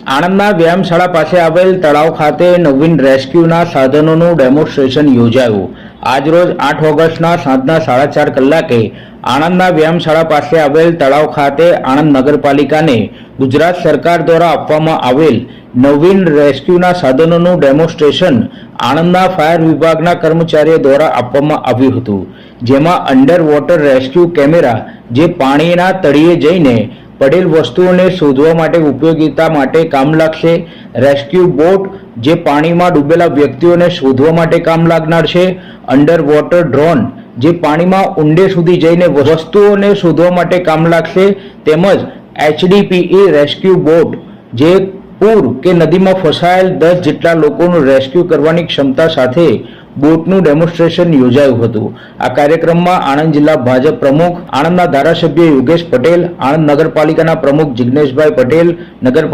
આણંદના વ્યાયામશાળા પાસે આવેલ તળાવ ખાતે નવીન રેસ્ક્યુના સાધનોનું ડેમોન્સ્ટ્રેશન યોજાયું। આજરોજ 8 ઓગસ્ટના સાંજના 4:30 કલાકે આણંદના વ્યાયામશાળા પાસે આવેલ તળાવ ખાતે આણંદ નગરપાલિકાને ગુજરાત સરકાર દ્વારા આપવામાં આવેલ નવીન રેસ્ક્યુના સાધનોનું ડેમોન્સ્ટ્રેશન આણંદના ફાયર વિભાગના કર્મચારીઓ દ્વારા આપવામાં આવ્યું હતું, જેમાં અંડર વોટર રેસ્ક્યુ કેમેરા જે પાણીના તળિયે જઈને પડેલ વસ્તુઓને શોધવા માટે ઉપયોગિતા માટે કામ લાગશે, રેસ્ક્યુ બોટ જે પાણીમાં ડૂબેલા વ્યક્તિઓને શોધવા માટે કામ લાગનાર છે, અંડર વોટર ડ્રોન જે પાણીમાં ઊંડે સુધી જઈને વસ્તુઓને શોધવા માટે કામ લાગશે, તેમજ HDPE રેસ્ક્યુ બોટ જે પૂર કે નદીમાં ફસાયેલ 10 જેટલા લોકોનું રેસ્ક્યુ કરવાની ક્ષમતા સાથે બોટનું ડેમોન્સ્ટ્રેશન યોજાયું હતું। આ કાર્યક્રમમાં આણંદ જિલ્લા ભાજપ પ્રમુખ, આણંદના ધારાસભ્ય યોગેશ પટેલ, આણંદ નગરપાલિકાના પ્રમુખ જિગ્નેશભાઈ પટેલ, નગરપાલિકા